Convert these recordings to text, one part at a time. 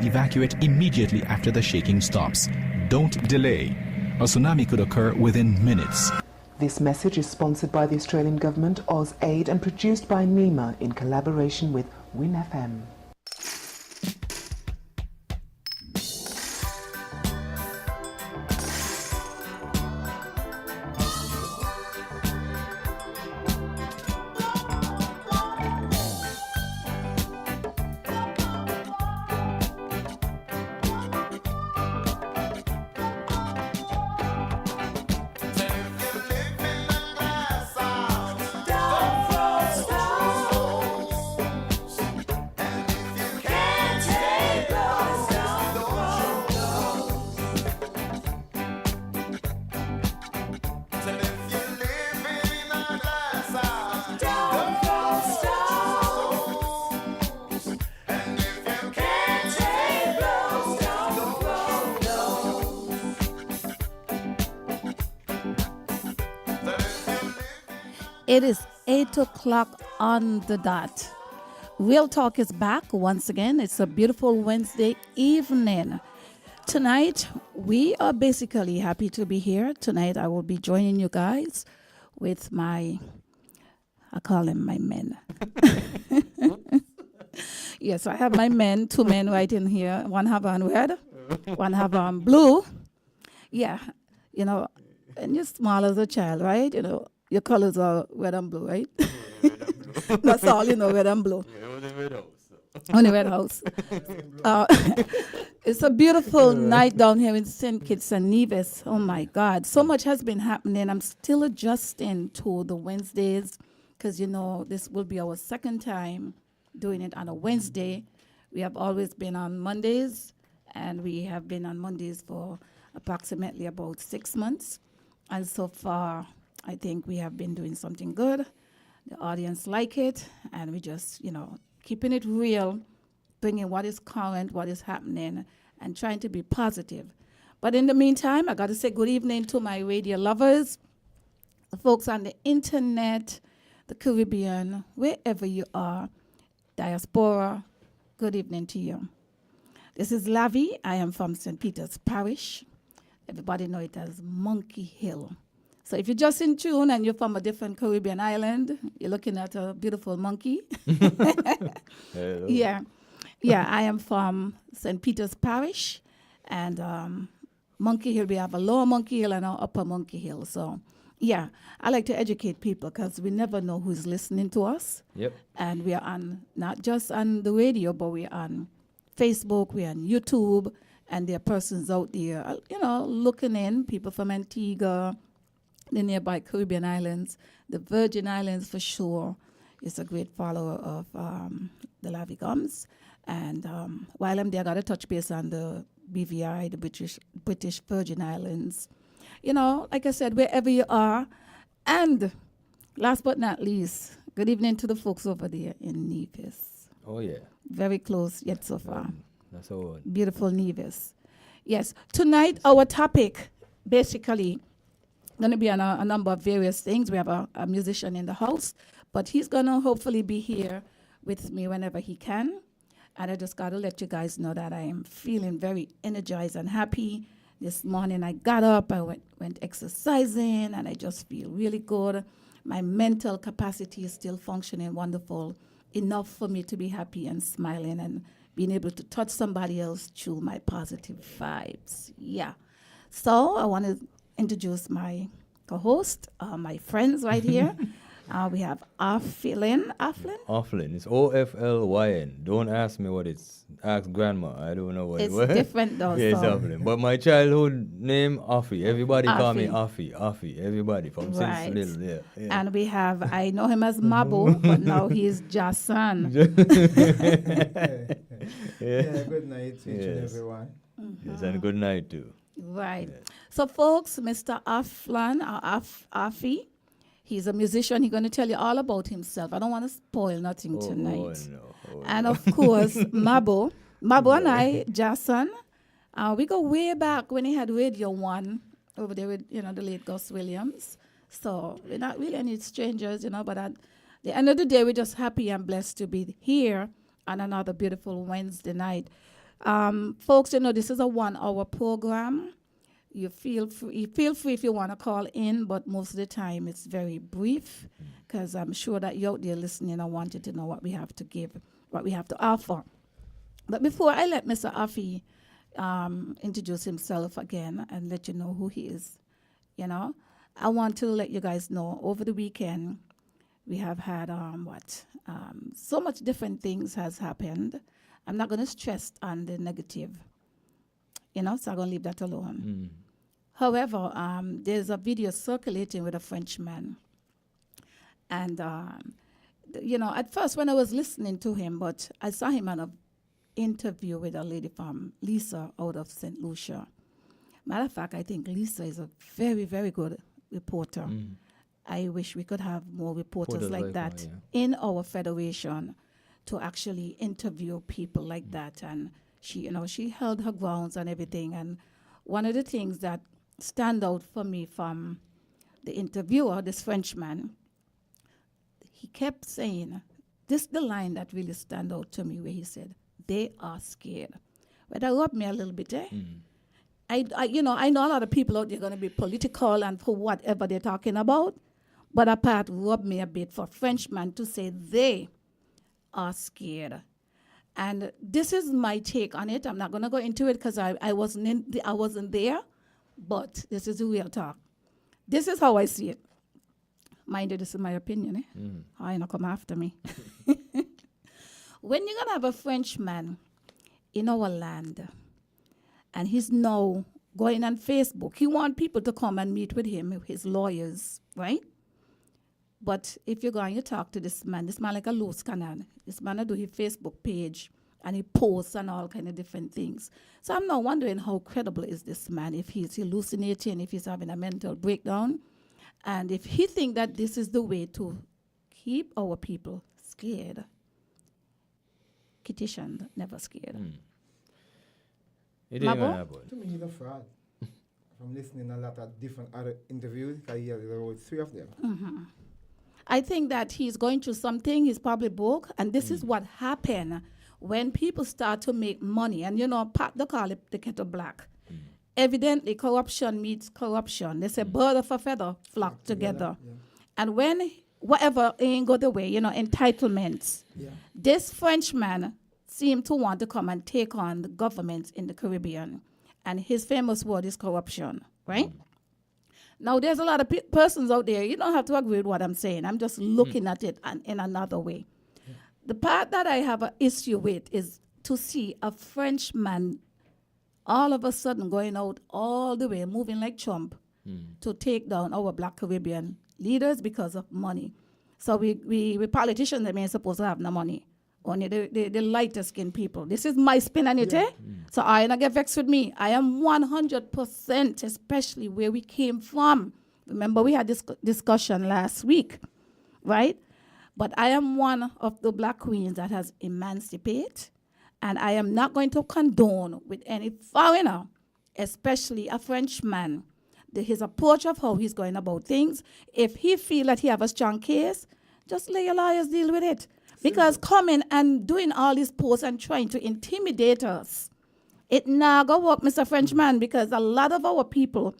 Evacuate immediately after the shaking stops. Don't delay. A tsunami could occur within minutes. This message is sponsored by the Australian Government, AusAid, and produced by NEMA in collaboration with WINN FM. It is 8 o'clock on the dot. Real Talk is back once again. It's a beautiful Wednesday evening. Tonight, we are basically happy to be here. Tonight, I will be joining you guys with I call them my men. Yes, I have my men, 2 men right in here. One have on red, one have on blue. Yeah, and you're small as a child, right? Your colors are red and blue, right? That's all red and blue. Yeah, only red house. Only red house. It's a beautiful night down here in St. Kitts and Nevis. Oh, my God. So much has been happening. I'm still adjusting to the Wednesdays because, this will be our second time doing it on a Wednesday. We have always been on Mondays, and we have been on Mondays for approximately about 6 months. And so far, I think we have been doing something good. The audience like it, and we just, keeping it real, bringing what is current, what is happening, and trying to be positive. But in the meantime, I got to say good evening to my radio lovers, the folks on the internet, the Caribbean, wherever you are, diaspora, good evening to you. This is Lavi. I am from St. Peter's Parish. Everybody know it as Monkey Hill. So if you're just in tune and you're from a different Caribbean island, you're looking at a beautiful monkey. Hello. Yeah, I am from St. Peter's Parish, and Monkey Hill, we have a lower Monkey Hill and an upper Monkey Hill. So, yeah, I like to educate people because we never know who's listening to us. Yep. And we are on, not just on the radio, but we're on Facebook, we're on YouTube, and there are persons out there, looking in, people from Antigua, the nearby Caribbean islands, the Virgin Islands for sure, is a great follower of the Lavi Gumbs. And while I'm there, I got to touch base on the BVI, the British Virgin Islands. Like I said, wherever you are. And last but not least, good evening to the folks over there in Nevis. Oh, yeah. Very close yet so far. That's all. Beautiful Nevis. Yes. Tonight, our topic, basically, going to be on a number of various things. We have a musician in the house, but he's going to hopefully be here with me whenever he can. And I just got to let you guys know that I am feeling very energized and happy. This morning I got up, I went exercising, and I just feel really good. My mental capacity is still functioning wonderful, enough for me to be happy and smiling and being able to touch somebody else through my positive vibes. Yeah. So I want to introduce my co-host, my friends right here. We have Offlin. Offlin. It's Oflyn. Don't ask me what it's. Ask grandma. I don't know what it's it was. Different though. Yeah, it's Offlin. But my childhood name, Offie. Everybody call me Offie. Offie. Everybody from since little. Yeah. And we have, I know him as Mabo, but now he's Jason. Yeah, good night to each and everyone. Yes, and good night too. Right. Yes. So, folks, Mr. Offlan, or Offie, he's a musician. He's going to tell you all about himself. I don't want to spoil nothing tonight. And, of course, Mabo and I, Jason, we go way back when he had Radio 1 over there with, the late Gus Williams. So we're not really any strangers, but at the end of the day, we're just happy and blessed to be here on another beautiful Wednesday night. Folks, this is a 1-hour program. You feel free if you want to call in, but most of the time it's very brief, because I'm sure that you're out there listening and wanted to know what we have to give, what we have to offer. But before I let Mr. Afi introduce himself again and let you know who he is, I want to let you guys know over the weekend we have had so much different things has happened. I'm not going to stress on the negative, so I'm going to leave that alone. However, there's a video circulating with a Frenchman. And, at first when I was listening to him, but I saw him on an interview with a lady from Lisa out of St. Lucia. Matter of fact, I think Lisa is a very, very good reporter. I wish we could have more reporters like that in our federation to actually interview people like that. And she held her grounds and everything. And one of the things that stand out for me from the interviewer, this Frenchman, he kept saying, this is the line that really stand out to me, where he said, they are scared. But that rubbed me a little bit, I know a lot of people out there are going to be political and for whatever they're talking about, but that part rubbed me a bit for Frenchman to say they are scared. And this is my take on it. I'm not going to go into it because I wasn't there, but this is the real talk. This is how I see it. Mind you, this is my opinion. I ain't not come after me. When you're going to have a Frenchman in our land, and he's now going on Facebook, he wants people to come and meet with him, his lawyers, right? But if you go and you talk to this man like a loose cannon. This man will do his Facebook page, and he posts and all kind of different things. So I'm now wondering how credible is this man, if he's hallucinating, if he's having a mental breakdown, and if he think that this is the way to keep our people scared. Kitty never scared. It ain't gonna happen. To me, he's a fraud. From listening a lot of different other interviews, I hear there were 3 of them. I think that he's going through something. He's probably broke, and this is what happened when people start to make money. And they call it the kettle black. Evidently, corruption meets corruption. They say bird of a feather flock together. Yeah. And when whatever ain't go the way, entitlements. Yeah. This Frenchman seemed to want to come and take on the government in the Caribbean. And his famous word is corruption, right? Now, there's a lot of persons out there. You don't have to agree with what I'm saying. I'm just looking at it in another way. Yeah. The part that I have an issue with is to see a Frenchman all of a sudden going out all the way, moving like Trump, to take down our Black Caribbean leaders because of money. So we politicians, they ain't supposed to have no money. Only the lighter skinned people. This is my spin on it, So I don't get vexed with me. I am 100%, especially where we came from. Remember, we had this discussion last week, right? But I am one of the Black queens that has emancipated, and I am not going to condone with any foreigner, especially a Frenchman, his approach of how he's going about things. If he feel that he have a strong case, just let your lawyers deal with it. Because coming and doing all these posts and trying to intimidate us, it now go work, Mr. Frenchman, because a lot of our people,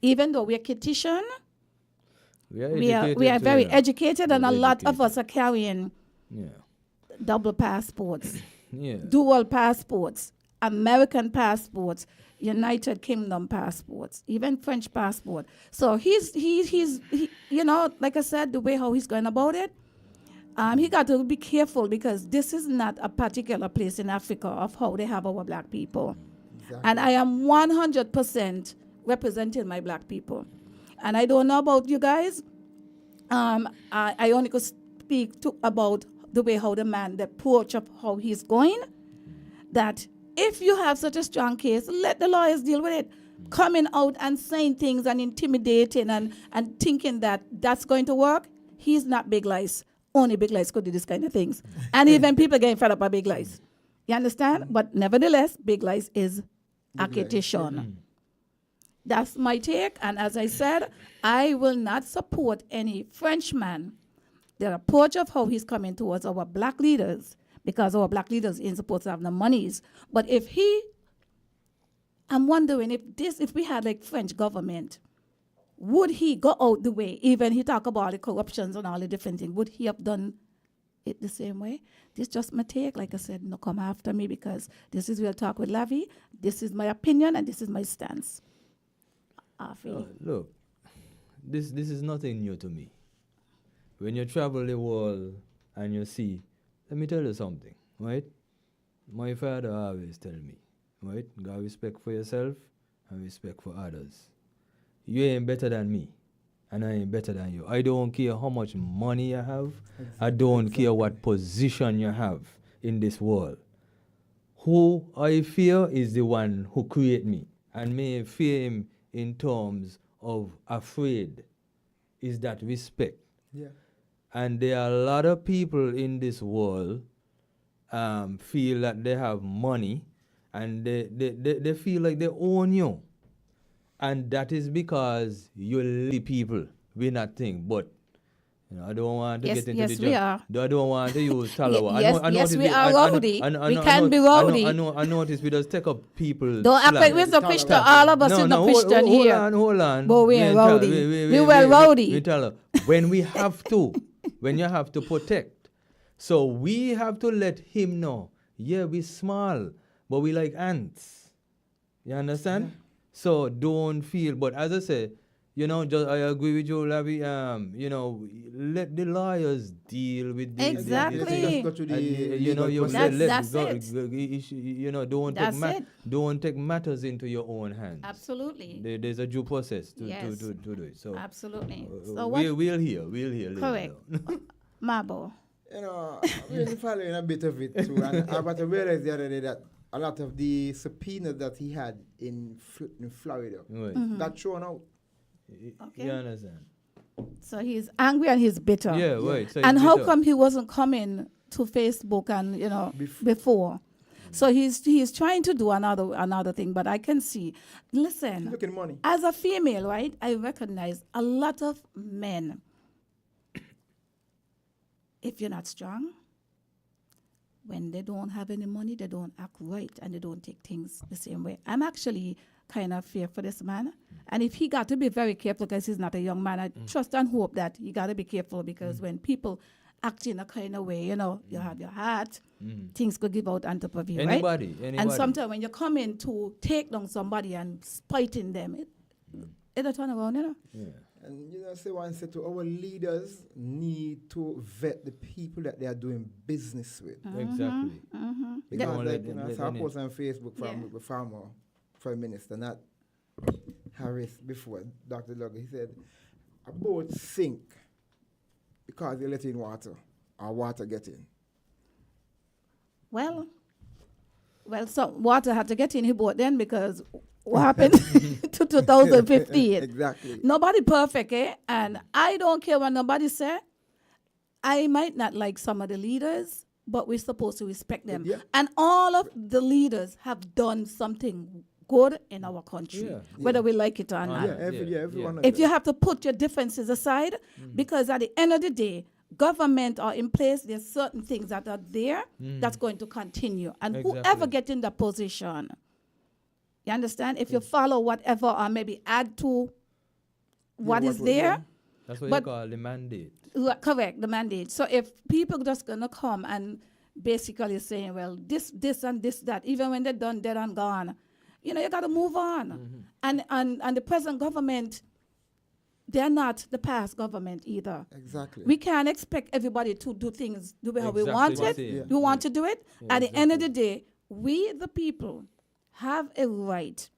even though we're Kittian, we are very educated, and a lot of us are carrying double passports, dual passports, American passports, United Kingdom passports, even French passport. So he's like I said, the way how he's going about it, he got to be careful, because this is not a particular place in Africa of how they have our Black people. Exactly. And I am 100% representing my Black people. And I don't know about you guys. I only could speak about the way how the approach of how he's going, that if you have such a strong case, let the lawyers deal with it. Coming out and saying things and intimidating and thinking that that's going to work, he's not Big Lies. Only Big Lies could do this kind of things. And even people getting fed up by Big Lies. You understand? But nevertheless, Big Lies is accusation. That's my take. And as I said, I will not support any Frenchman, the approach of how he's coming towards our Black leaders, because our black leaders ain't supposed to have the monies. But I'm wondering if we had like French government, would he go out the way, even he talk about the corruptions and all the different things, would he have done it the same way? This just my take. Like I said, no come after me, because this is Real Talk with Lavi. This is my opinion and this is my stance. Look, this is nothing new to me. When you travel the world and you see, let me tell you something, right? My father always tell me, right? Got respect for yourself and respect for others. You ain't better than me, and I ain't better than you. I don't care how much money you have. I don't care what position you have in this world. Who I fear is the one who create me, and may fear him in terms of afraid is that respect. Yeah. And there are a lot of people in this world feel that they have money and they feel like they own you. And that is because you're the people. We're not thing. But I don't want to get into the job. I don't want to use Talawa. Yes, we are rowdy. We can be rowdy. I notice we just take up people. Don't act like we're the Christian. All of us in the Christian here. Hold on. But we ain't rowdy. We well rowdy. We tell her, when we have to, when you have to protect. So we have to let him know, yeah, we small, but we like ants. You understand? Yeah. So don't feel, but as I say, I agree with you, Lavi. Let the lawyers deal with this. Exactly. Don't take matters into your own hands. Absolutely. There's a due process to do it. So absolutely. So we'll hear. Correct. Mabo. We're following a bit of it too, and I realized the other day that a lot of the subpoenas that he had in Florida, that thrown out. Okay. You understand? So he's angry and he's bitter. Yeah, right. So and how come he wasn't coming to Facebook and before? So he's trying to do another thing, but I can see. Listen, look at money. As a female, right? I recognize a lot of men. If you're not strong, when they don't have any money, they don't act right and they don't take things the same way. I'm actually kind of fear for this man. And if he got to be very careful, because he's not a young man, I trust and hope that you got to be careful, because when people act in a kind of way, you have your heart, things could give out on top of you, anybody. And sometimes when you come in to take down somebody and spiting them, it'll turn around, Yeah. And say one said to our leaders need to vet the people that they are doing business with. Exactly. Because I post on Facebook from the former Prime Minister, not Harris, before Dr. Lugger. He said, a boat sink because they let in water, or water get in. Well, so water had to get in his boat then, because what happened to 2015? Exactly. Nobody perfect, eh? And I don't care what nobody say. I might not like some of the leaders, but we're supposed to respect them. Yeah. And all of the leaders have done something good in our country, whether we like it or not. Everyone. If you have to put your differences aside, because at the end of the day, government are in place, there's certain things that are there that's going to continue. And whoever get in the position, you understand? If you follow whatever or maybe add to what is there. That's what you call the mandate. Correct, the mandate. So if people just going to come and basically saying, well, this and this, that, even when they're done, dead and gone, you got to move on. And the present government, they're not the past government either. Exactly. We can't expect everybody to do things the way how we want it. We want to do it. At the end of the day, we, the people, have a right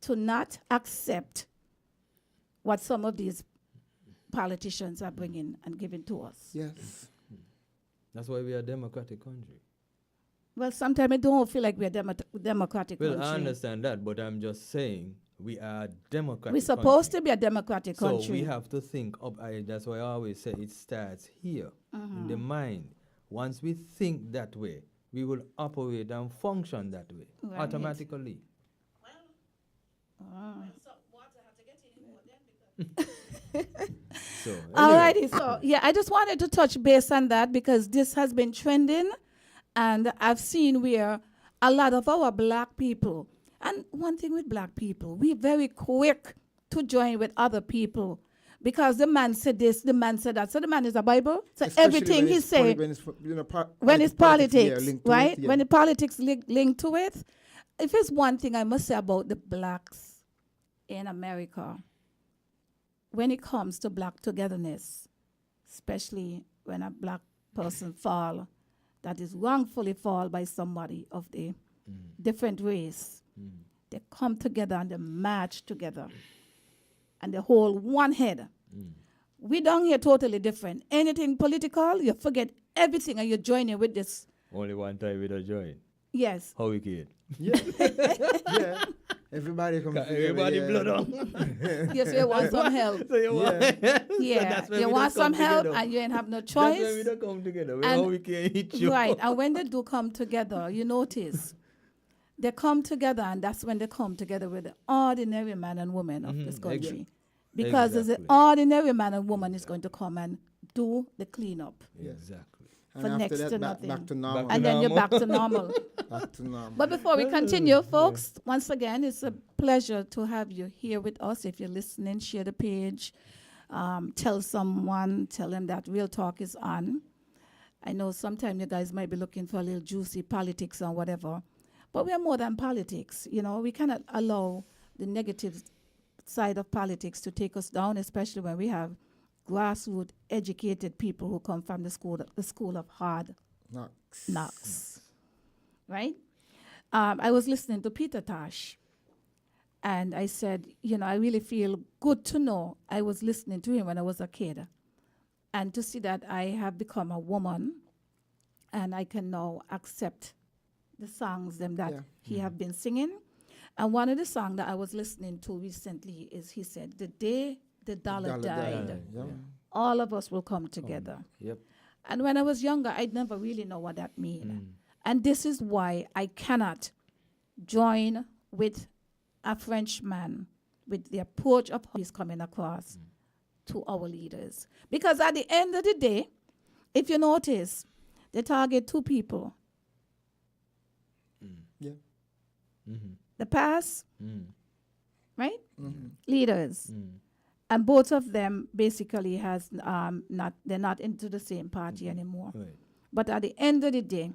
to not accept what some of these politicians are bringing and giving to us. Yes. That's why we are a democratic country. Well, sometimes I don't feel like we're a democratic country. Well, I understand that, but I'm just saying we are a democratic We're supposed to be a democratic country. So we have to think up. That's why I always say it starts here, in the mind. Once we think that way, we will operate and function that way automatically. So water had to get in then. So, anyway. Alrighty, so I just wanted to touch base on that because this has been trending, And I've seen where a lot of our black people, and one thing with black people, we're very quick to join with other people. Because the man said this, the man said that. So the man is a Bible. So Especially everything he say, when it's politics, right? When the politics linked to it. If it's one thing I must say about the blacks in America, when it comes to black togetherness, especially when a black person fall, that is wrongfully fall by somebody of the different race, they come together and they march together. And they hold one head. We down here totally different. Anything political, you forget everything and you join in with this. Only one time we don't join. Yes. How wicked. Yeah. Yeah. Everybody comes together. Everybody blood on. Yes, you want some help. So you want, Yeah. so You want some help and you ain't have no choice. That's when we don't come together. We how we can hit you. Right. And when they do come together, you notice they come together, and that's when they come together with the ordinary man and woman of this country. Because as an ordinary man and woman is going to come and do the cleanup. Exactly. For and next after to that, nothing. back to normal. And then you're back to normal. Back to normal. But before we continue, folks, once again, it's a pleasure to have you here with us. If you're listening, share the page. Tell someone, tell them that Real Talk is on. I know sometimes you guys might be looking for a little juicy politics or whatever. But we are more than politics. You know, we cannot allow the negative side of politics to take us down, especially when we have grassroots educated people who come from the school of hard knocks. Right? I was listening to Peter Tosh, and I said, you know, I really feel good to know I was listening to him when I was a kid, and to see that I have become a woman and I can now accept the songs that he have been singing. And one of the songs that I was listening to recently is, he said, the day the dollar died, all of us will come together. Yep. And when I was younger, I'd never really know what that meant. And this is why I cannot join with a Frenchman with the approach of how he's coming across to our leaders. Because at the end of the day, if you notice, they target two people. Yeah. The past, right? Leaders. And both of them basically has they're not into the same party anymore. Right. But at the end of the day,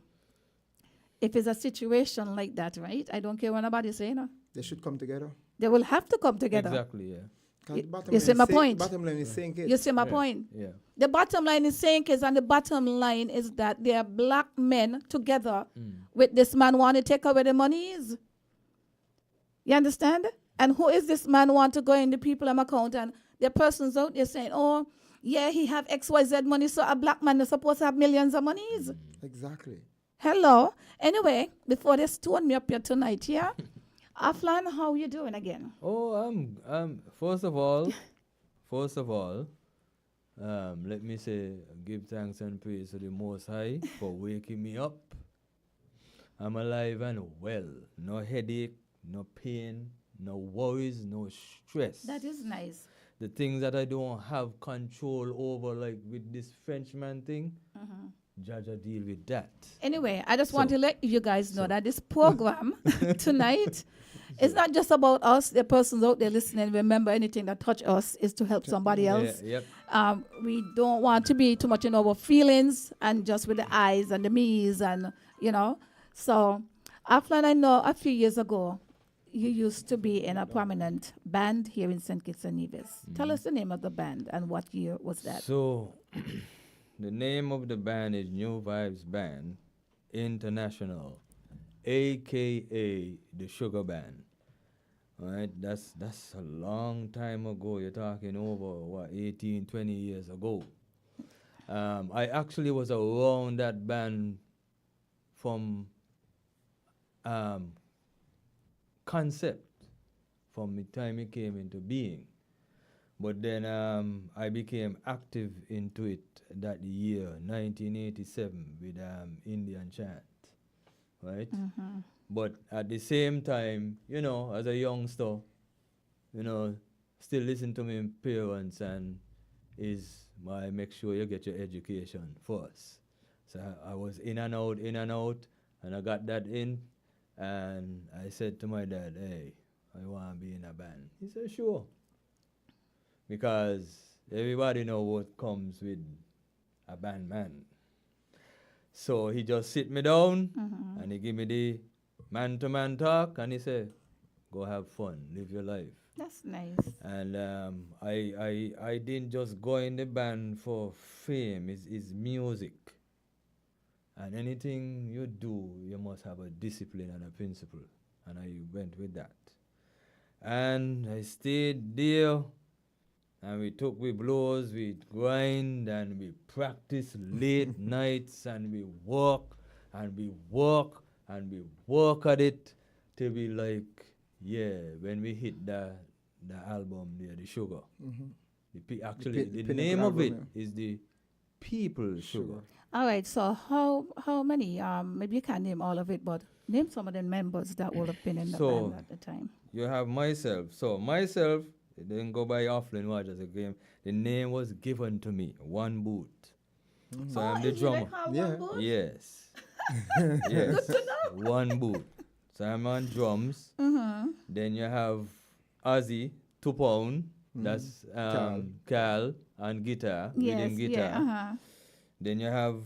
if it's a situation like that, right? I don't care what nobody say, no. They should come together. They will have to come together. Exactly, yeah. You see my point? Bottom line is saying it. You see my point? Yeah. The bottom line is saying kids, and the bottom line is that there are black men together with this man want to take away the monies. You understand? And who is this man want to go in the people account, and there are persons out there saying, oh, yeah, he have XYZ money, so a black man is supposed to have millions of monies. Exactly. Hello. Anyway, before they stone me up here tonight, yeah? Aflan, how you doing again? Oh, first of all, let me say, give thanks and praise to the Most High for waking me up. I'm alive and well. No headache, no pain, no worries, no stress. That is nice. The things that I don't have control over, like with this Frenchman thing, Jaja deal with that. Anyway, I just want to let you guys know that this program tonight is not just about us, the persons out there listening. Remember, anything that touch us is to help somebody else. We don't want to be too much in our feelings and just with the eyes and the me's and, you know. So, Aflan, I know a few years ago, you used to be in a prominent band here in St. Kitts and Nevis. Tell us the name of the band and what year was that? So, the name of the band is New Vibes Band International, a.k.a. the Sugar Band. All right, that's a long time ago. You're talking over, 18, 20 years ago. I actually was around that band from concept, from the time it came into being. But then I became active into it that year, 1987, with Indian Chant, right? But at the same time, you know, as a youngster, you know, still listen to my parents, and I make sure you get your education first. So I was in and out, and I got that in. And I said to my dad, hey, I want to be in a band. He said, sure. Because everybody know what comes with a band man. So he just sit me down and he give me the man-to-man talk and he said, go have fun, live your life. That's nice. And I didn't just go in the band for fame, it's music. And anything you do, you must have a discipline and a principle. And I went with that. And I stayed there, and we took we blows, we grind, and we practice late nights, and we work, and we work, and we work at it till we like, yeah, when we hit the album there, the Sugar. The name of it is the People Sugar. All right, so how many, maybe you can't name all of it, but name some of the members that would have been in the band at the time. You have myself. So myself, it didn't go by Offline Watch as a game. The name was given to me, One Boot. So I'm the drummer. One boot? Yes. Yes. One Boot. So I'm on drums. Then you have Ozzy, 2 pound. That's Cal and guitar, rhythm guitar. Yeah, Then you have,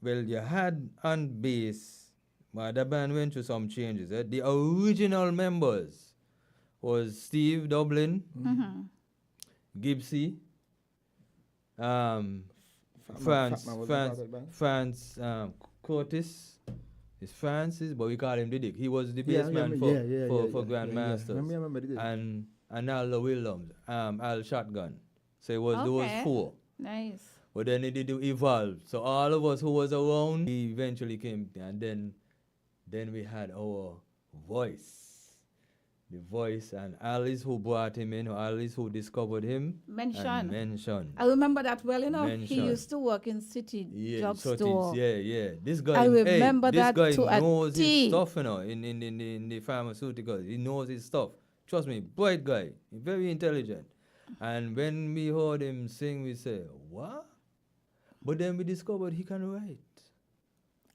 you had on bass, but the band went through some changes. The original members was Steve Dublin, Gibbsy, France Curtis. It's Francis, but we call him the Dick. He was the bass man for Grandmasters. Remember and Al Williams, Al Shotgun. So it was those 4. Nice. But then it did evolve. So all of us who was around, we eventually came, and then we had our voice. The voice, and Alice who brought him in, Alice who discovered him. Mention. I remember that well, Mention. He used to work in City Drugstore. Yeah. This guy, I remember this that guy to a knows T. his stuff, in the pharmaceuticals. He knows his stuff. Trust me, bright guy, very intelligent. And when we heard him sing, we said, what? But then we discovered he can write.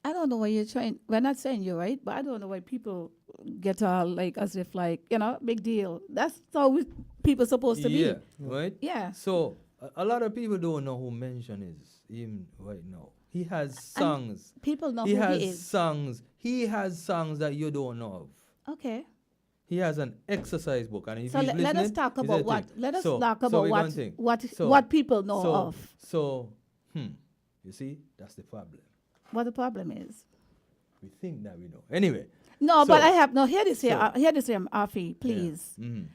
I don't know why you're trying. We're not saying you're right, but I don't know why people get all like as if like, big deal. That's how people supposed to be. Yeah, right? Yeah. So a lot of people don't know who Mention is him right now. He has songs. And people know he who has he is. songs. He has songs that you don't know of. Okay. He has an exercise book, and if So he's let us listening, talk he's about a what. thing. Let us So- talk so about we what gonna think. what people know of. So, you see, that's the problem. What the problem is. We think that we know. Anyway. No, so- but I have no. Hear this here, Afi, please. Yeah. Mhm.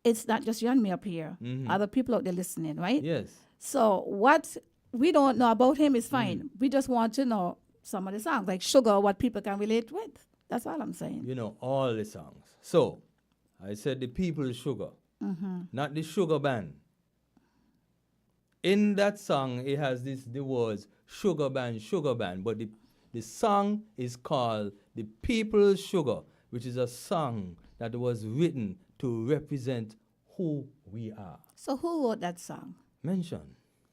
It's not just you and me up here. Other people out there listening, right? Yes. So what we don't know about him is fine. We just want to know some of the songs, like Sugar, what people can relate with. That's all I'm saying. You know all the songs. So, I said the People Sugar, not the Sugar Band. In that song, it has the words Sugar Band, but the song is called The People Sugar, which is a song that was written to represent who we are. So who wrote that song? Mention.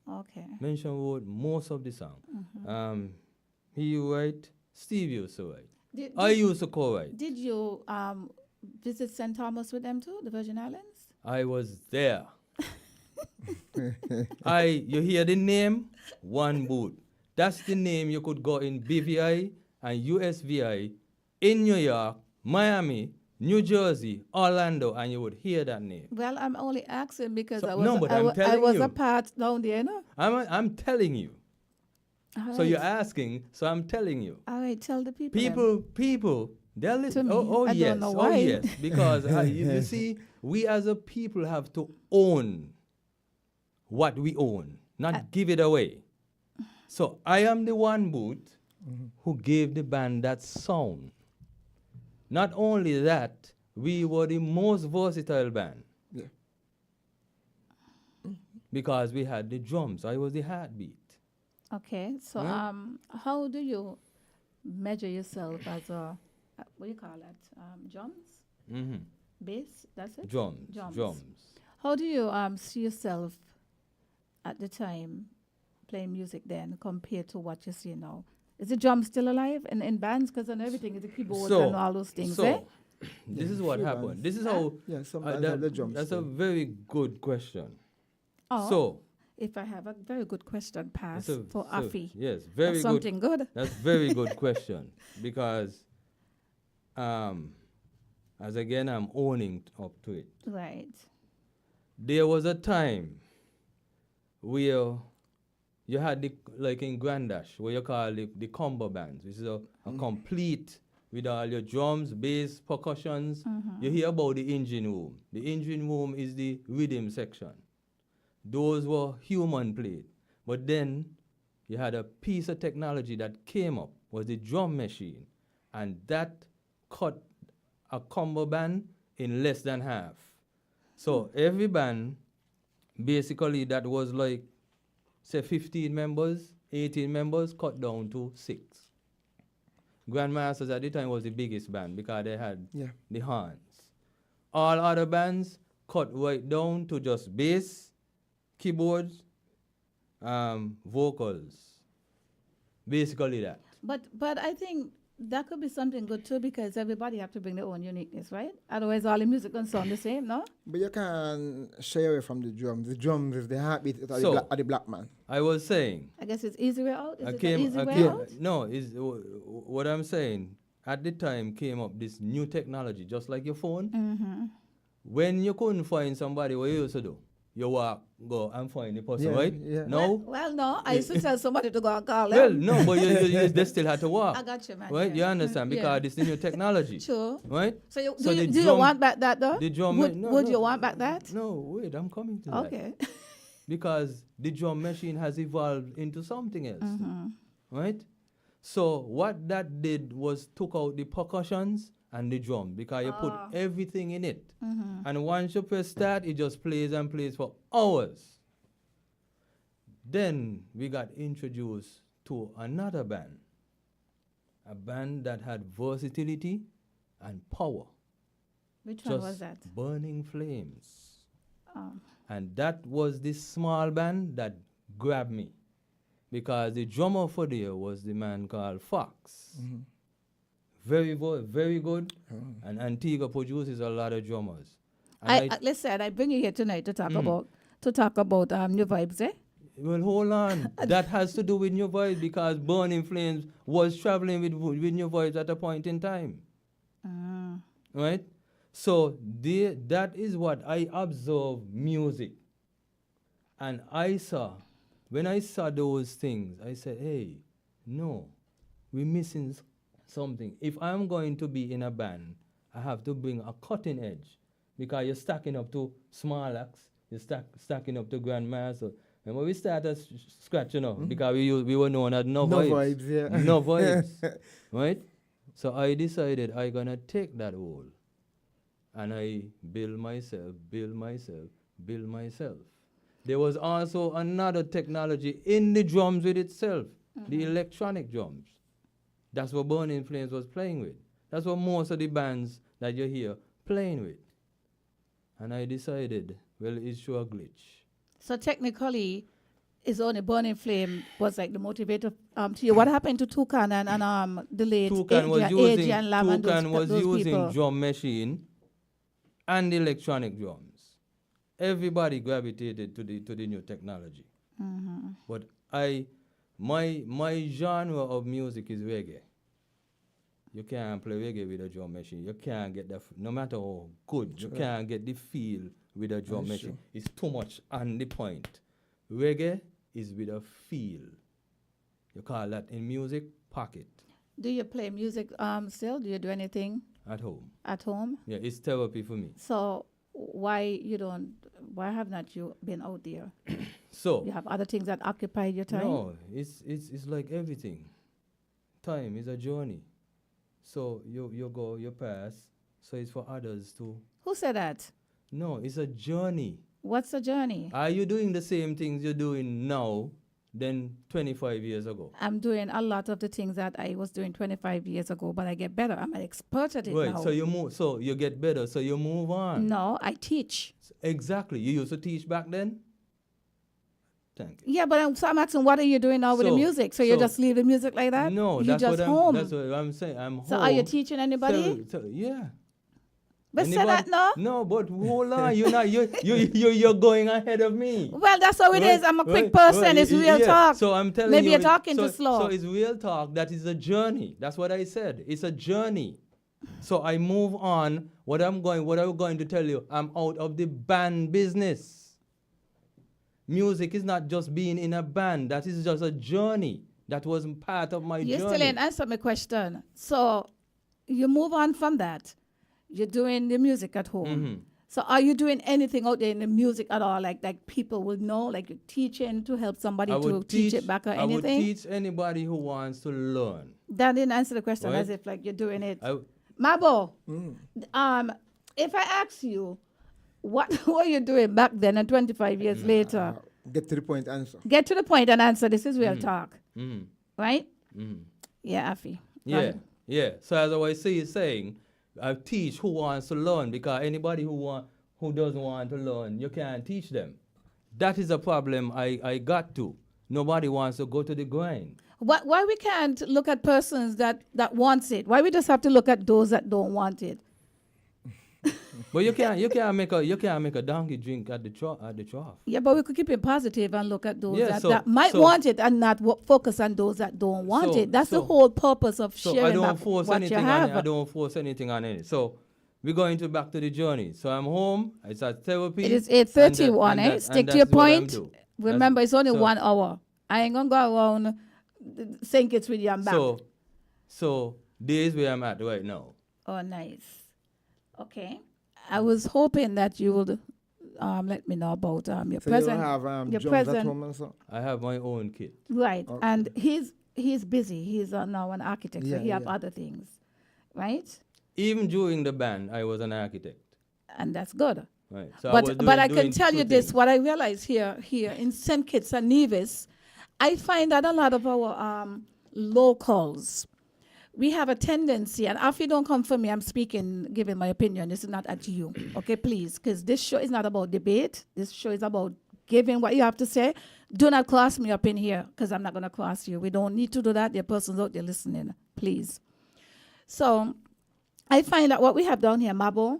Okay. Mention wrote most of the song. He write, Steve used to write. I used to co-write. Did you visit St. Thomas with them too, the Virgin Islands? I was there. You hear the name? One Boot. That's the name you could go in BVI and USVI in New York, Miami, New Jersey, Orlando, and you would hear that name. Well, I'm only asking because So- I was, no, but I, I'm wa- I telling was you. a part down there, you know? I'm telling you. All So right. you're asking, so I'm telling you. All right, tell the people. People, they're listening. To me, Oh, I don't yes. know Oh, why. yes. Because you see, we as a people have to own what we own, not give it away. So I am the One Boot who gave the band that sound. Not only that, we were the most versatile band. Yeah. Because we had the drums. I was the heartbeat. Okay, so how do you measure yourself as a, what do you call that, drums? Mm-hmm. Bass, that's it? Drums. How do you see yourself at the time playing music then compared to what you see now? Is the drum still alive in bands? Because on everything is the keyboards and all those things, eh? This is what happened. This is how... Yeah, sometimes have the drums. That's a very good question. Oh, so... If I have a very good question, pass for Afi. Yes, very That's good. something good. That's very good question because, as again, I'm owning up to it. Right. There was a time where you had the, like in Grandash, where you call the combo bands, which is a complete with all your drums, bass, percussions. You hear about the engine room. The engine room is the rhythm section. Those were human played. But then you had a piece of technology that came up, was the drum machine. And that cut a combo band in less than half. So every band, basically that was like, say 15 members, 18 members, cut down to 6. Grandmasters at the time was the biggest band because they had the horns. All other bands cut right down to just bass, keyboards, vocals, basically that. But I think that could be something good too because everybody have to bring their own uniqueness, right? Otherwise, all the music gonna sound the same, no? But you can shy away from the drums. The drums is the heartbeat of the black man. I was saying. I guess it's easy way out. Is it an easy way out? No, what I'm saying. At the time came up this new technology, just like your phone. When you couldn't find somebody, what you used to do? You walk, go and find the person, right? Yeah. No? Well, no. I used to tell somebody to go and call them. Well, no, but they still had to walk. I got you, man. Right? Yeah. You understand? Because this is new technology. Sure. Right? So, do you want back that, though? The drum would you want back that? No, wait, I'm coming to that. Okay. Because the drum machine has evolved into something else. Right? So what that did was took out the percussions and the drum because you put everything in it. And once you press start, it just plays and plays for hours. Then we got introduced to another band. A band that had versatility and power. Which one was that? Burning Flames. And that was this small band that grabbed me. Because the drummer for there was the man called Fox. Very good. And Antigua produces a lot of drummers. Listen, I bring you here tonight to talk about New Vibes, eh? Well, hold on. That has to do with New Vibes because Burning Flames was traveling with New Vibes at a point in time. Right? So that is what I observe music. And when I saw those things, I said, hey, no, we're missing something. If I'm going to be in a band, I have to bring a cutting edge because you're stacking up to small acts, you're stacking up to grandmaster. And when we started scratching because we were known as no vibes. Yeah. No vibes. Right? So I decided I'm going to take that role. And I build myself. There was also another technology in the drums with itself, the electronic drums. That's what Burning Flames was playing with. That's what most of the bands that you hear playing with. And I decided, well, it's sure a glitch. So technically, it's only Burning Flame was like the motivator to you. What happened to Toucan and the late Toucan was using people? Drum machine and electronic drums. Everybody gravitated to the new technology. But my genre of music is reggae. You can't play reggae with a drum machine. You can't get no matter how good, you can't get the feel with a drum machine. It's too much on the point. Reggae is with a feel. You call that in music, pocket. Do you play music still? Do you do anything? At home. At home? Yeah, it's therapy for me. So why have not you been out there? So you have other things that occupy your time? No, it's like everything. Time is a journey. So you go, you pass. So it's for others too. Who said that? No, it's a journey. What's the journey? Are you doing the same things you're doing now than 25 years ago? I'm doing a lot of the things that I was doing 25 years ago, but I get better. I'm an expert at it now. So you move. So you get better. So you move on. No, I teach. Exactly. You used to teach back then? Thank you. Yeah, but I'm asking, what are you doing now with the music? So you just leave the music like that? No, You're that's home. That's what I'm saying. I'm home. So are you teaching anybody? Yeah. But say that no. No, but hold on. You're going ahead of me. Well, that's how it is. I'm a quick person. It's real talk. So I'm telling Maybe you. You're talking too slow. So it's real talk. That is a journey. That's what I said. It's a journey. So I move on. What I'm going to tell you, I'm out of the band business. Music is not just being in a band. That is just a journey. That was part of my journey. You still ain't answered my question. So you move on from that. You're doing the music at home. Mm-hmm. So are you doing anything out there in the music at all? Like people will know, like you're teaching to help somebody to teach it back or anything? I would teach anybody who wants to learn. That didn't answer the question, Right? as if like you're doing it. Mabo, if I ask you, what were you doing back then and 25 years later? Get to the point, answer. Get to the point and answer. This is real talk. Mm-hmm. Right? Mm-hmm. Yeah, Afi. Yeah. So as I was saying, I teach who wants to learn, because anybody who doesn't want to learn, you can't teach them. That is a problem I got to. Nobody wants to go to the grind. Why we can't look at persons that wants it? Why we just have to look at those that don't want it? But you can't make a donkey drink at the trough. Yeah, but we could keep it positive and look at those that might so want it and not focus on those that don't want it. That's the whole purpose of sharing. I don't force what anything you have. I don't force anything on it. So we're going back to the journey. So I'm home. I start therapy. It is 8:31. Stick to your point. Remember, it's only 1 hour. I ain't gonna go around saying it's with you and back. So this is where I'm at right now. Oh, nice. Okay. I was hoping that you would let me know about your So present. you don't have your drums present. at home and so? I have my own kit. Right. Okay. And he's busy. He's now an architect, so he have other things. Right? Even during the band, I was an architect. And that's good. Right. So But I can doing tell you two this, things. what I realize here in St. Kitts and Nevis, I find that a lot of our locals, we have a tendency, and if you don't come for me, I'm speaking, giving my opinion. This is not at you, okay, please, because this show is not about debate. This show is about giving what you have to say. Do not cross me up in here, because I'm not going to cross you. We don't need to do that. There are persons out there listening, please. So I find that what we have down here, Mabo,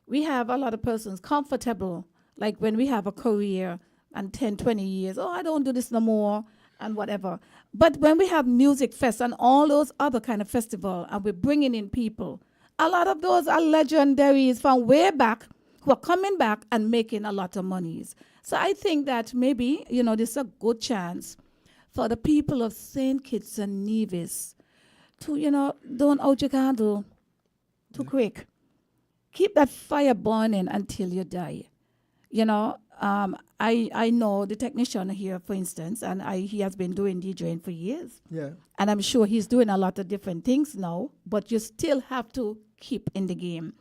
we have a lot of persons comfortable, like when we have a career and 10, 20 years, oh, I don't do this no more, and whatever. But when we have music fest and all those other kind of festival, and we're bringing in people, a lot of those are legendaries from way back who are coming back and making a lot of monies. So I think that maybe, this is a good chance for the people of St. Kitts and Nevis to, don't out your candle too quick. Keep that fire burning until you die. I know the technician here, for instance, and he has been doing DJing for years. Yeah. And I'm sure he's doing a lot of different things now, but you still have to keep in the game.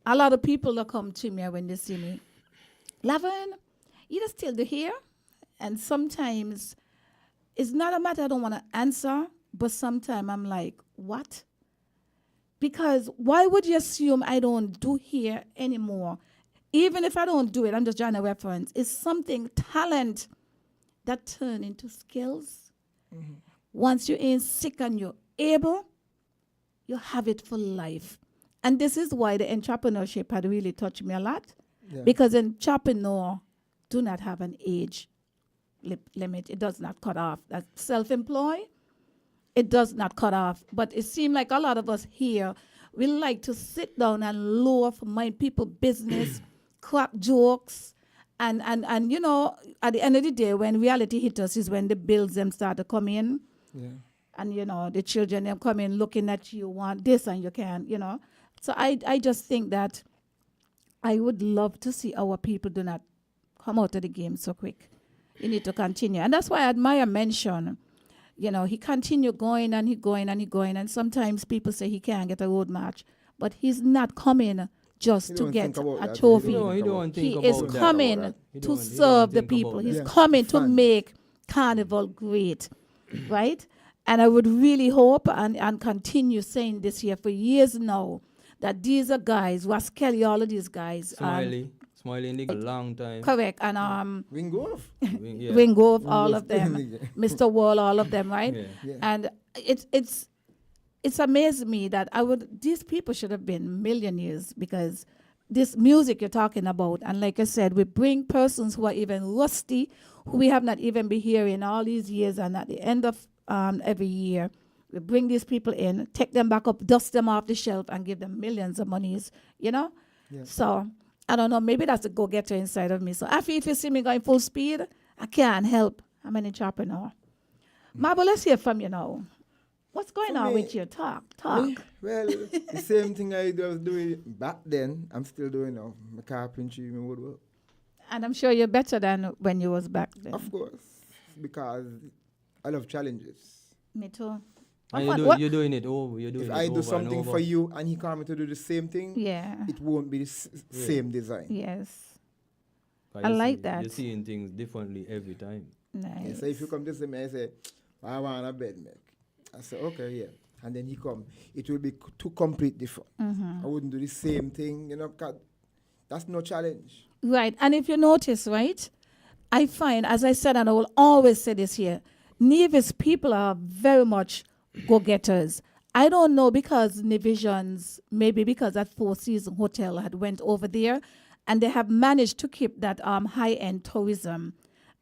A lot of people that come to me when they see me, Laverne, you still do here? And sometimes it's not a matter I don't want to answer, but sometimes I'm like, what? Because why would you assume I don't do here anymore? Even if I don't do it, I'm just trying to reference. It's something, talent, that turn into skills. Mm-hmm. Once you're in sick and you're able, you have it for life. And this is why the entrepreneurship had really touched me a lot. Yeah. Because entrepreneur do not have an age limit. It does not cut off. That's self-employed. It does not cut off. But it seems like a lot of us here, we like to sit down and loaf, mind people business, crack jokes, and at the end of the day, when reality hits us is when the bills them start to come in. Yeah. And, the children them come in looking at you, want this and you can't, So I just think that I would love to see our people do not come out of the game so quick. You need to continue. And that's why I admire Mention. He continued going and he going and he going. And sometimes people say he can't get a road match. But he's not coming just to get a trophy. He is coming to serve the people. He's coming to make Carnival great, right? And I would really hope and continue saying this here for years now, that these are guys, Ras Kelly, all of these guys. Smiley Smiling a long time. Correct. And Wing go off. Wingove, all of them, Mr. Wall, all of them, right? Yeah. And it's amazed me that these people should have been millionaires, because this music you're talking about, and like I said, we bring persons who are even rusty, who we have not even been hearing all these years, and at the end of every year, we bring these people in, take them back up, dust them off the shelf, and give them millions of monies, you know? Yeah. So, I don't know, maybe that's the go-getter inside of me. So, if you see me going full speed, I can't help. I'm in a chopper now. Marble, let's hear from you now. What's going on with you? Talk. Me? Well, the same thing I was doing back then, I'm still doing now. My carpentry, my woodwork. And I'm sure you're better than when you was back then. Of course, because I love challenges. Me too. And you're doing it over. If I do something for you and he come to do the same thing, Yeah. it won't be the same design. Yes. Cause I you like see- that. You're seeing things differently every time. Nice. Yeah, so if you come to see me, I say, I want a bed, make. I say, okay, yeah. And then he come. It will be two complete different. I wouldn't do the same thing, you know, 'cause that's no challenge. Right. And if you notice, right, I find, as I said, and I will always say this here, Nevis people are very much go-getters. I don't know, because Nivisions, maybe because that Four Seasons Hotel had went over there, and they have managed to keep that high-end tourism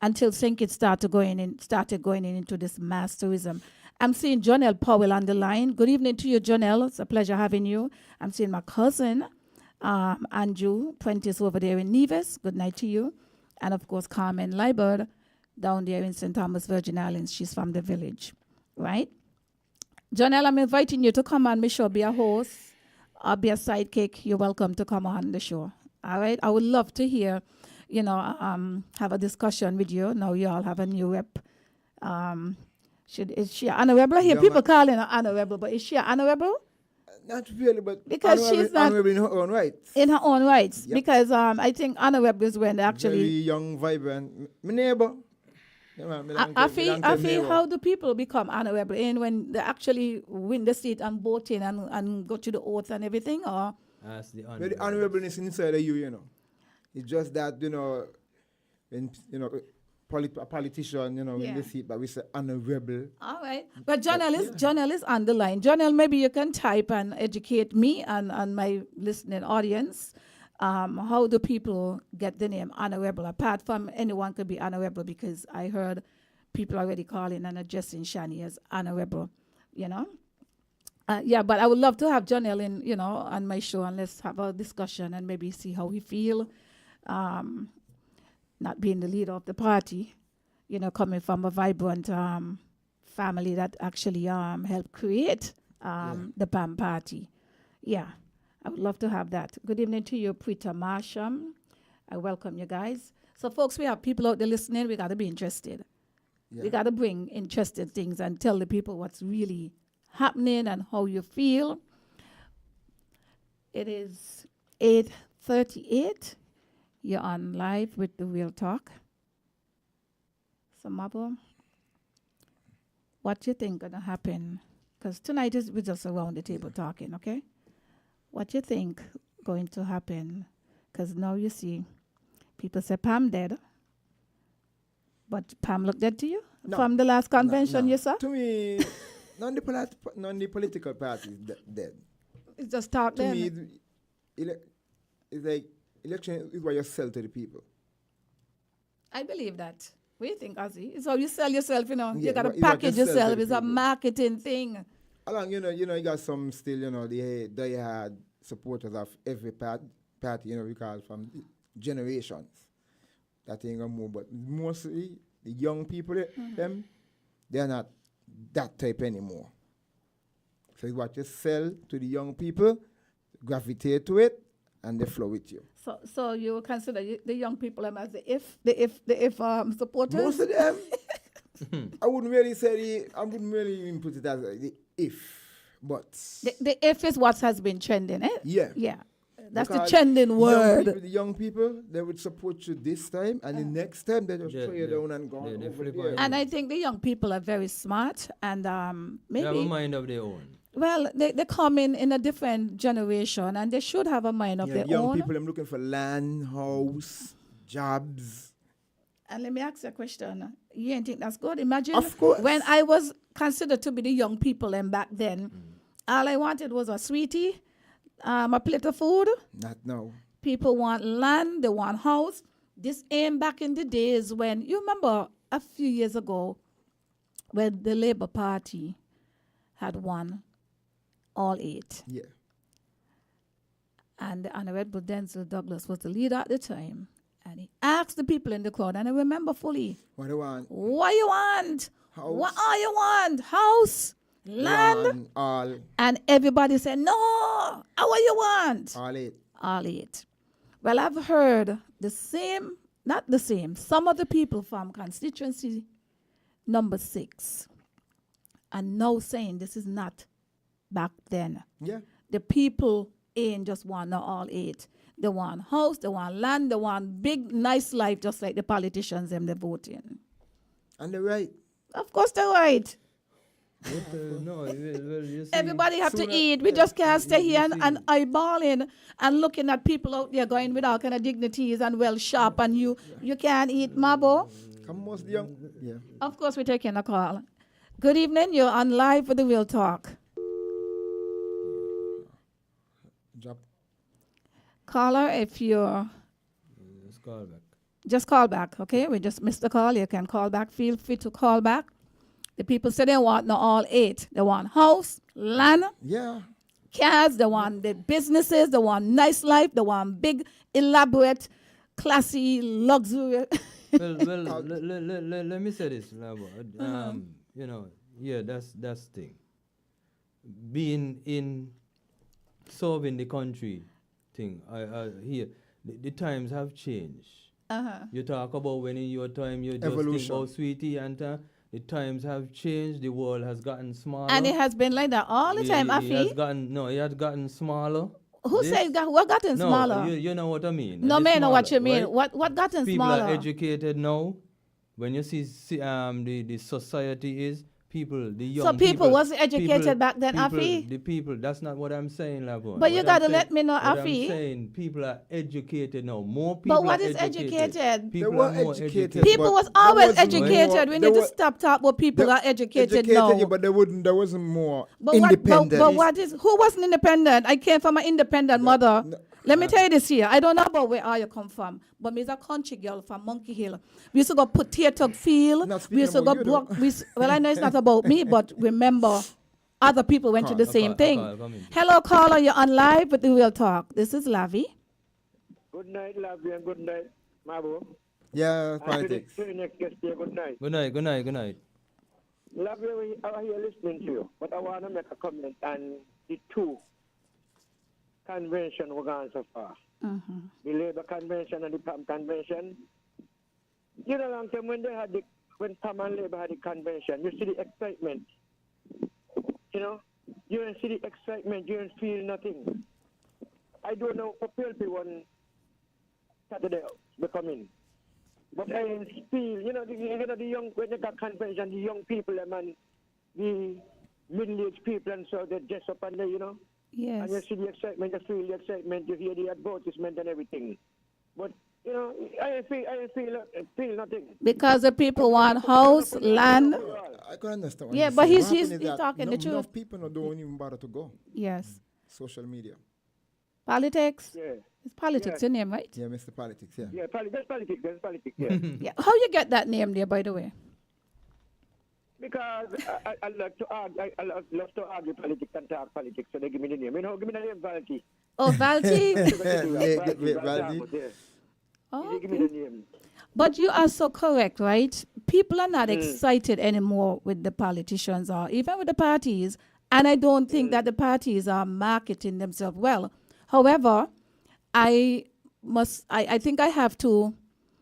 until St. Kitts started going into this mass tourism. I'm seeing Jonelle Powell on the line. Good evening to you, Jonelle. It's a pleasure having you. I'm seeing my cousin, Andrew Prentice, over there in Nevis. Good night to you. And, of course, Carmen Liebert down there in St. Thomas, Virgin Islands. She's from the village, right? Jonelle, I'm inviting you to come on my show, be a host, or be a sidekick. You're welcome to come on the show, all right? I would love to hear, have a discussion with you. Now you all have a new rep. Is she honorable? I hear people calling her honorable, but is she honorable? Not really, but Because she's not honorable in her own right. in her own rights. Yep. Because I think honorable is when they Very actually. young, vibrant. My neighbor. Yeah, man, me long I time feel neighbor. how do people become honorable in when they actually win the seat and vote in and go to the oath and everything, or That's the Well, the honorableness inside of you, you know. It's just that, when, a politician, Yeah. win the seat, but we say honorable. all right. But Jonelle is on the line. Jonelle, maybe you can type and educate me and my listening audience. How do people get the name honorable? Apart from anyone could be honorable, because I heard people already calling and addressing Shani as honorable, but I would love to have Jonelle in, on my show, and let's have a discussion and maybe see how he feel, not being the leader of the party, coming from a vibrant family that actually helped create the PAM party. Yeah, I would love to have that. Good evening to you, Prita Marsham. I welcome you guys. So, folks, we have people out there listening. We got to be interested. Yeah. We got to bring interested things and tell the people what's really happening and how you feel. It is 8:38. You're on live with the Real Talk. So, Mabo, what do you think gonna happen? Because tonight we're just around the table talking, okay? What do you think going to happen? Because now you see, people say Pam dead. But Pam look dead to you? No. From the last convention No. you saw? To me, none the political parties dead. It's just talk To then. me, it's like election is what you sell to the people. I believe that. What do you think, Ozzy? It's how you sell yourself, you Yeah, got to what you package sell to yourself. the It's a people. marketing thing. Along, you got some still, they had supporters of every party, because from generations. That ain't gonna move. But mostly the young people, them, they're not that type anymore. So it's what you sell to the young people, gravitate to it, and they flow with you. So you consider the young people as the if supporters? Most of them, I wouldn't really even put it as the if, but The if is what has been trending, eh? yeah. Yeah. That's Because the trending word. The young people, they would support you this time, and the next time they just throw you down and go they over flip there. on And I think the young people are very smart and They have a maybe mind of their own. Well, they come in a different generation, and they should have a mind of their young own. people, I'm looking for land, house, jobs. And let me ask you a question. You ain't think that's good? Imagine Of course. when I was considered to be the young people and back then, all I wanted was a sweetie, a plate of food. Not now. People want land, they want house. This ain't back in the days when, you remember a few years ago when the Labour Party had won all 8. Yeah. And the Honorable Denzel Douglas was the leader at the time. And he asked the people in the crowd, and I remember fully, What do you want? what you want? House. What all you want? House? Land? Land, all. And everybody said, no, what you want? All 8. All 8. Well, I've heard the same, not the same, some of the people from constituency number 6 are now saying this is not back then. Yeah. The people ain't just want no all 8. They want house, they want land, they want big, nice life, just like the politicians them they vote in. And they're right. Of course they're right. No, well, you see, Everybody have to eat. We just can't stay here and eyeballing and looking at people out there going with all kind of dignities and well sharp, and you can't eat, Mabo. Come most young. Yeah. Of course, we're taking a call. Good evening. You're on live with the Real Talk. Drop. Caller, if you're... Just call back. Just call back, okay? We just missed the call. You can call back. Feel free to call back. The people say they want no all 8. They want house, land, Yeah. cars. They want the businesses. They want nice life. They want big, elaborate, classy, luxury. Well, let me say this, Labo. You know, yeah, that's the thing. Being in serving the country thing, I hear the times have changed. You talk about when in your time you just Evolution. think about sweetie and the times have changed. The world has gotten smaller. And it has been like that all the time, It has Afi. gotten smaller. Who This- said what gotten No, smaller? you know what I mean. No, It's man, know what you smaller, mean. right? What gotten People smaller? are educated now. When you see the society is people, the young So people wasn't educated people- back then, people- Afi? The people, that's not what I'm saying, Laverne. But you What gotta I'm let saying- me know, what Afi. I'm saying people are educated now. More people But what are is educated? People They were are more educated. People but was there always wasn't educated. more- We there need to wa- stop talking about people there- are educated now. yeah, but there wasn't more But independent. but what is, who wasn't independent? I came from an independent mother. Let me tell you this here. I don't know about where all you come from, but me's a country girl from Monkey Hill. We used to go potato field. Not We used to speaking go about you, brook. Well, I know it's not about me, but remember, other people went to the same thing. come in. Hello, caller. You're on live with the Real Talk. This is Lavi. Good night, Lavi, and good night, Mabo. Yeah, And to politics. the next guest here, good night. Good night, good night, good night. Lavi, I'm here listening to you, but I want to make a comment on the 2 convention we're going so far. The Labour Convention and the PAM Convention. You know, long time when when PAM and Labour had the convention, you see the excitement. You know, you don't see the excitement, you don't feel nothing. I don't know for PLP one Saturday we come in. But I feel, you know, the young, when you got convention, the young people, and the middle-aged people, and so they dress up and they, you know, and you Yes. see the excitement, you feel the excitement, you hear the advertisement and everything. But, you know, I feel nothing. Because the people want house, land. I can understand. What Yeah, you're but saying. he's- What he's- happened is he's that talking the truth. Enough people don't even bother to go. Yes. Social media. Politics. Yeah. It's politics, Yeah. your name, right? Yeah, Mr. Politics. Yeah. Yeah, that's politics, yeah. Yeah. How you get that name there, by the way? Because I like to argue, I love to argue politics and talk politics, so they give me the name. You know, give me the name, Valky. Oh, Valti. Valdi. Oh, They give me the name. but you are so correct, right? People are not excited anymore with the politicians or even with the parties. And I don't think that the parties are marketing themselves well. However, I think I have to,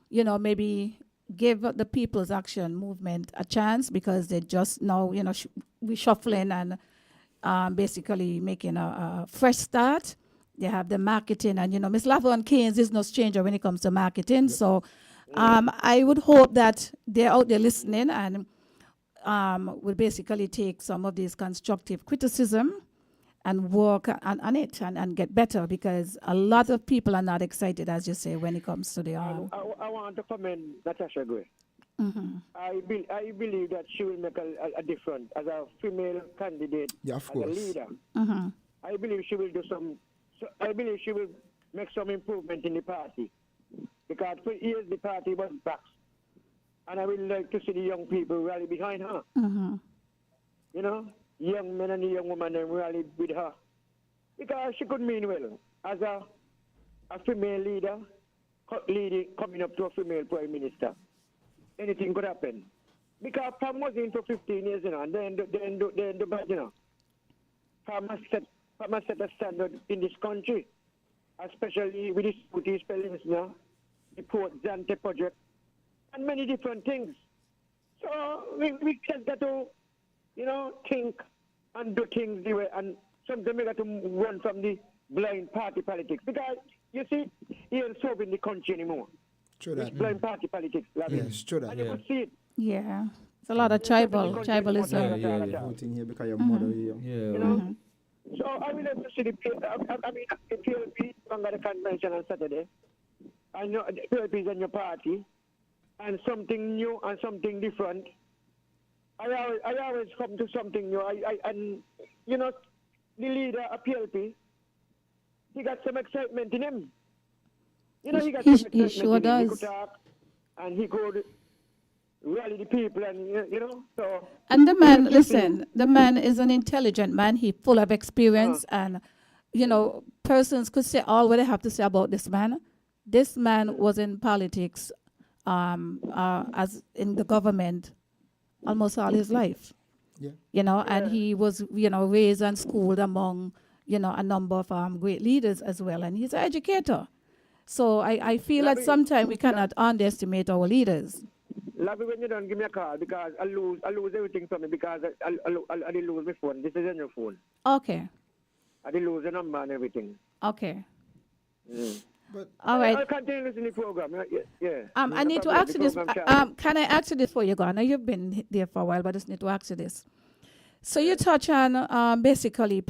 you know, maybe give the People's Action Movement a chance because they just now, you know, reshuffling and basically making a fresh start. They have the marketing, and, you know, Miss Laverne Keynes is no stranger when it comes to marketing. So I would hope that they're out there listening, and would basically take some of these constructive criticism and work on it and get better, because a lot of people are not excited, as you say, when it comes to the I want to commend Natasha Gray. Mm-hmm. I believe that she will make a difference as a female candidate, Yeah, of as a course. leader. Mm-hmm. I believe she will do I believe she will make some improvement in the party, because for years the party was back, and I would like to see the young people rally behind her. Mm-hmm. You know, young men and young women and rally with her, because she could mean well as a female leader, coming up to a female prime minister. Anything could happen, because Pam was in for 15 years, you know, and then the bad, you know. Pam has set a standard in this country, especially with the spellings now, the Port Zante project, and many different things. So we just got to, you know, think and do things the way, and sometimes we got to run from the blind party politics, because you see, he ain't serving the country anymore. True It's that. blind party politics, Lavi. Yes, true that. And you could see it. Yeah. It's a lot of tribalism. Yeah. Voting here because your mother here. You know? So I will have to see the PLP under the convention on Saturday. I know the PLP is in your party, and something new and something different. I always come to something new. And you know, the leader of PLP, he got some excitement in him. You know, he got some excitement. He sure in him. does. He could talk, and he could rally the people, and you know, so. And the man, listen, the man is an intelligent man. He's full of experience, and, you know, persons could say all what they have to say about this man. This man was in politics, as in the government, almost all his life. Yeah. You know, and he was, you know, raised and schooled among, you know, a number of great leaders as well. And he's an educator. So I feel that sometimes we cannot underestimate our leaders. Lavi, when you don't give me a call, because I lose everything from me, because I did lose my phone. This is in your phone. Okay. I did lose the number and everything. Okay. But All right. I'll continue listening to the program. Yeah. I need to ask you this. Can I ask you this before you go? I know you've been there for a while, but I just need to ask you this. So you touch on basically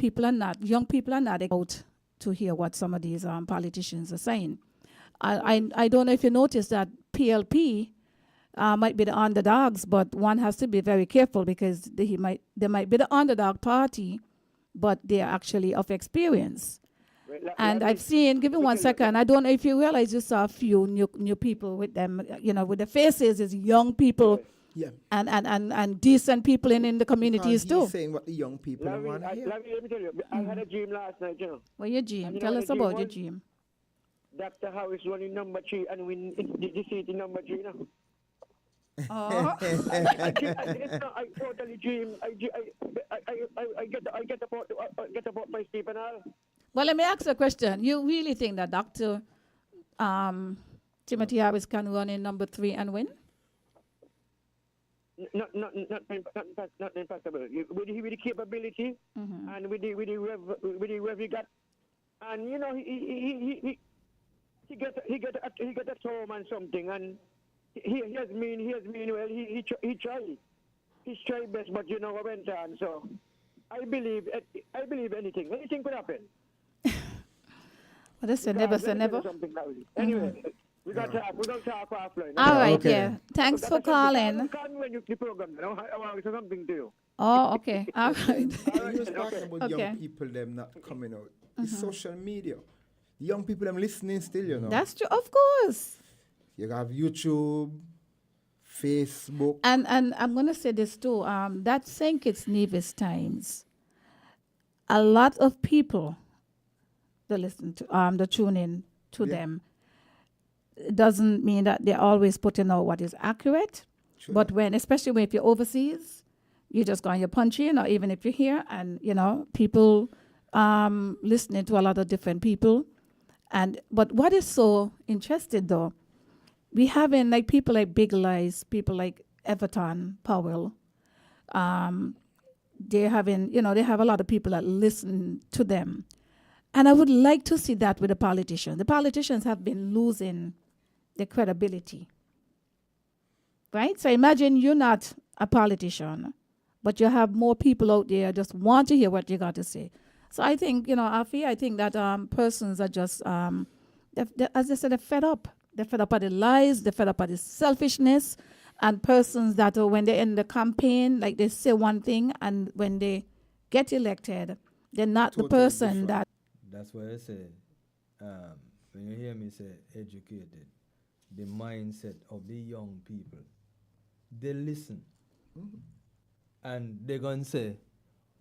young people are not out to hear what some of these politicians are saying. I don't know if you noticed that PLP might be the underdogs, but one has to be very careful, because they might be the underdog party, but they are actually of experience. And I've seen, give me 1 second, I don't know if you realize you saw a few new people with them, you know, with the faces is young people, yeah. and decent people in the communities Because too. he's saying what the young people want to hear. Lavi, let me tell you, I had a dream last night, you know. Well, your dream. And you Tell know us what the about dream your was? dream. Dr. House running number 3 and win the seat in number 3, you know. Oh. I totally dream. I get about my sleep and all. Well, let me ask you a question. You really think that Dr. Timothy Harris can run in number 3 and win? Not impossible. With the capability and with the rev he got, and you know he get a home and something, and he has mean well. He tried. He's tried best, but you know what went on. So I believe anything could happen. Well, that's never say never. Anyway, we're gonna talk offline. All right, Okay. yeah. Thanks for calling. Call me when you the program. I want to say something to you. Oh, okay. All right. When you was talking about Okay. young people them not coming out. It's social media. The young people them listening still, you know. That's true, of course. You have YouTube, Facebook. And I'm going to say this too. That St. Kitts Nevis Times, a lot of people that listen to, that tune in to them, it doesn't mean that they're always putting out what is accurate. Sure. But especially when if you're overseas, you just go on your punch in, or even if you're here, and, you know, people listening to a lot of different people. But what is so interesting, though, we having like people like Big Lies, people like Everton Powell. They're having, you know, they have a lot of people that listen to them. And I would like to see that with the politicians. The politicians have been losing their credibility. Right? So imagine you're not a politician, but you have more people out there just want to hear what you got to say. So I think, Afi, I think that persons are just, as I said, they're fed up. They're fed up at the lies, they're fed up at the selfishness, and persons that when they're in the campaign, like they say one thing, and when they get elected, they're not totally the person different. That. That's why I say, when you hear me say educated, the mindset of the young people, they listen. Mm-hmm. And they're going to say,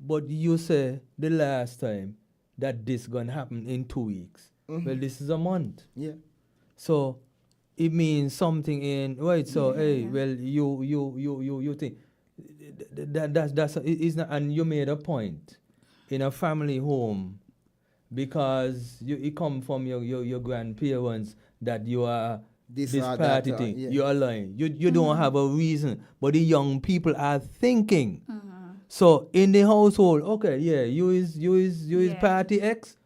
but you say the last time that this going to happen in 2 weeks. Mm-hmm. Well, this is a month. Yeah. So it means something in, right, so, hey, well, you think, that's it's not, and you made a point in a family home because it come from your grandparents that you are this party thing. Yeah. You're lying. You don't have a reason, but the young people are thinking. Mm-hmm. So in the household, okay, yeah, you is party X,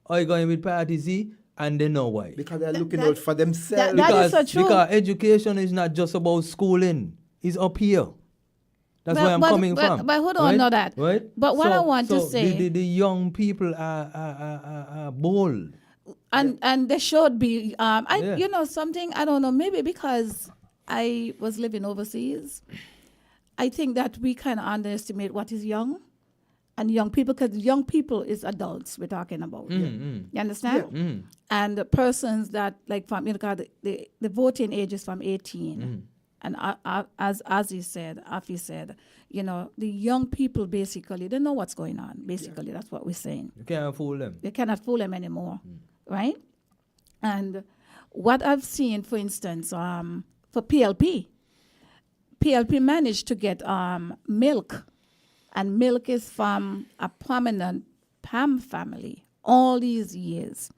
or you going with party Z, and they know why. Because they're looking out for themselves. That is so true. Because education is not just about schooling. It's up here. That's where I'm coming from. But hold on, right? Know that. Right? But what I want to say, the young people are bold, and they should be. Something I don't know. Maybe because I was living overseas, I think that we kind of underestimate what is young, and young people, because young people is adults we're talking about. You understand? Yeah. Mm. And the persons that like from the voting age is from 18. Mm. And as Afi said, the young people basically, they know what's going on. Basically, that's what we're saying. You can't fool them. You cannot fool them anymore, right? And what I've seen, for instance, for PLP managed to get milk, and milk is from a prominent Pam family all these years.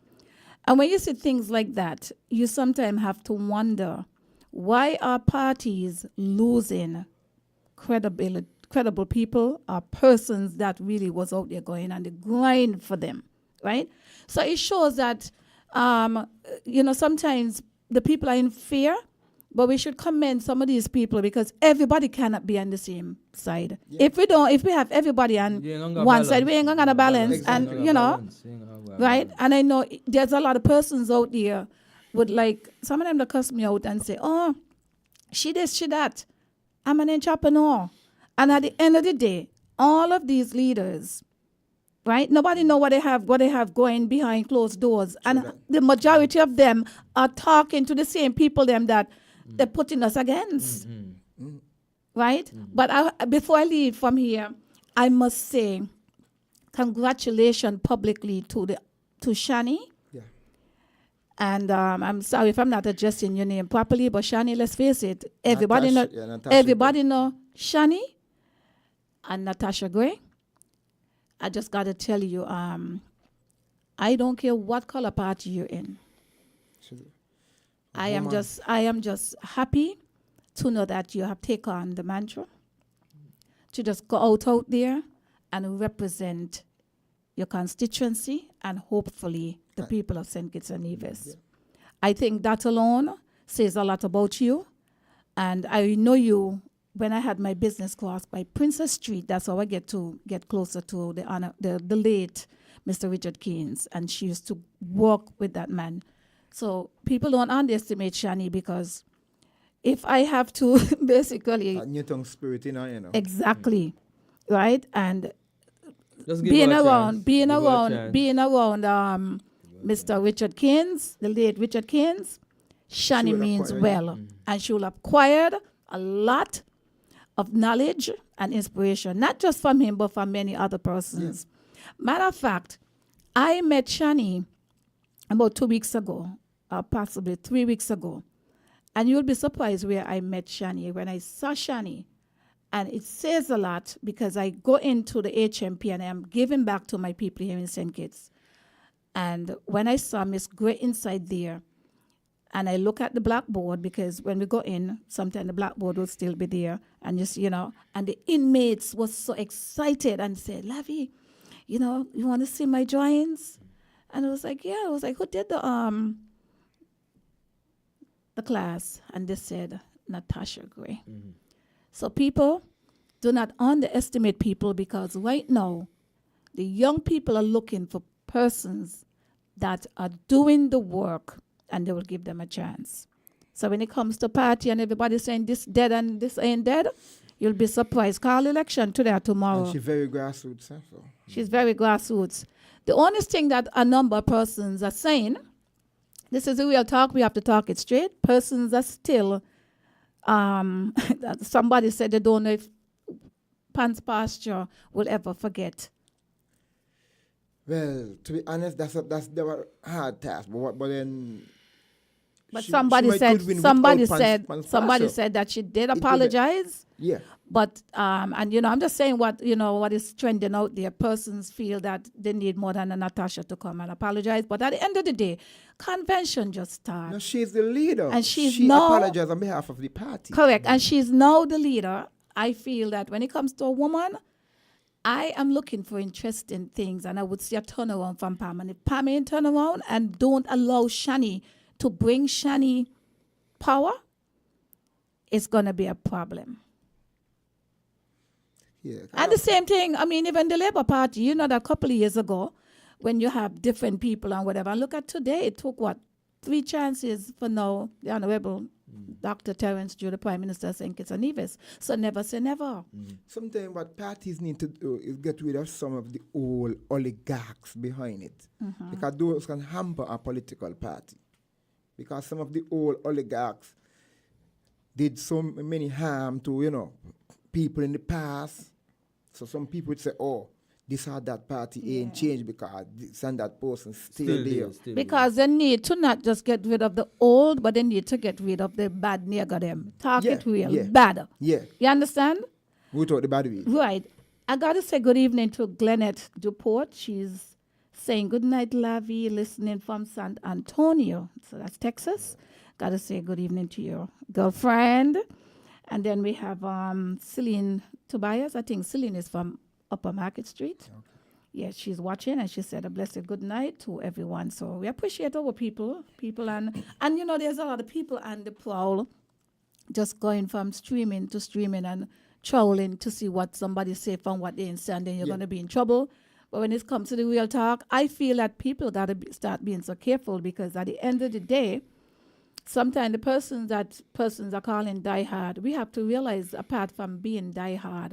And when you see things like that, you sometimes have to wonder, why are parties losing credible people or persons that really was out there going on the grind for them, right? So it shows that, sometimes the people are in fear, but we should commend some of these people because everybody cannot be on the same side. Yeah. If we have everybody on one side, we ain't gonna get a balance. Exactly. And, right? And I know there's a lot of persons out there would like, some of them that cuss me out and say, oh, she this, she that. I'm an entrepreneur. And at the end of the day, all of these leaders, right? Nobody know what they have going behind closed doors. And the majority of them are talking to the same people them that they're putting us against. Right? But before I leave from here, I must say congratulations publicly to Shani. And I'm sorry if I'm not addressing your name properly, but Shani, let's face it, everybody know Shani and Natasha Gray. I just got to tell you, I don't care what color party you're in. I am just happy to know that you have taken on the mantra to just go out there and represent your constituency and hopefully the people of St. Kitts and Nevis. Yeah. I think that alone says a lot about you. And I know you, when I had my business class by Princess Street, that's how I get closer to the late Mr. Richard Keynes. And she used to work with that man. So people don't underestimate Shani because if I have to basically... Newton spirit, you know. Exactly. Right? And being around Mr. Richard Keynes, the late Richard Keynes, Shani means well. And she will have acquired a lot of knowledge and inspiration, not just from him, but from many other persons. Yeah. Matter of fact, I met Shani about 2 weeks ago, or possibly 3 weeks ago. And you'll be surprised where I met Shani. When I saw Shani, and it says a lot because I go into the HMP and I'm giving back to my people here in St. Kitts. And when I saw Miss Gray inside there, and I look at the blackboard, because when we go in, sometimes the blackboard will still be there, and just, and the inmates was so excited and said, Lavi, you want to see my drawings? And I was like, yeah. I was like, who did the class? And they said, Natasha Gray. Mm-hmm. So people, do not underestimate people, because right now, the young people are looking for persons that are doing the work, and they will give them a chance. So when it comes to party and everybody saying this dead and this ain't dead, you'll be surprised. Call election today or tomorrow. And she's very grassroots. Huh? So. She's very grassroots. The only thing that a number of persons are saying, this is a real talk, we have to talk it straight. Persons are still, somebody said they don't know if Pants Pasture will ever forget. Well, to be honest, that's the hard task. But then... But somebody said that she did apologize. Yeah. But and I'm just saying what is trending out there. Persons feel that they need more than a Natasha to come and apologize. But at the end of the day, convention just started. No, she's the leader. And she apologized on behalf of the party. Correct. And she's now the leader. I feel that when it comes to a woman, I am looking for interesting things, and I would see a turnaround from Pam. And if Pam ain't turn around and don't allow Shani to bring Shani power, it's going to be a problem. Yeah, and the same thing, even the Labour Party, that a couple of years ago, when you have different people and whatever, and look at today, it took 3 chances for now, the Honourable Dr. Terence Drew, the Prime Minister, saying it's a Nevis. So never say never. Sometimes what parties need to do is get rid of some of the old oligarchs behind it. Because those can hamper a political party. Because some of the old oligarchs did so many harm to, people in the past. So some people would say, oh, this or that party ain't changed because this and that person still there. Because they need to not just get rid of the old, but they need to get rid of the bad nigger them. Talk it real bad. Yeah. You understand? We talk the bad way. Right. I got to say good evening to Glennette Duport. She's saying good night, Lavi, listening from San Antonio. So that's Texas. Got to say good evening to your girlfriend. And then we have Celine Tobias. I think Celine is from Upper Market Street. Okay. Yes, she's watching, and she said a blessed good night to everyone. So we appreciate our people, and there's a lot of people on the prowl, just going from streaming to streaming and trolling to see what somebody say from what they say, and then you're going to be in trouble. But when it comes to the real talk, I feel that people got to start being so careful, because at the end of the day, sometimes the persons are calling diehard, we have to realize, apart from being diehard,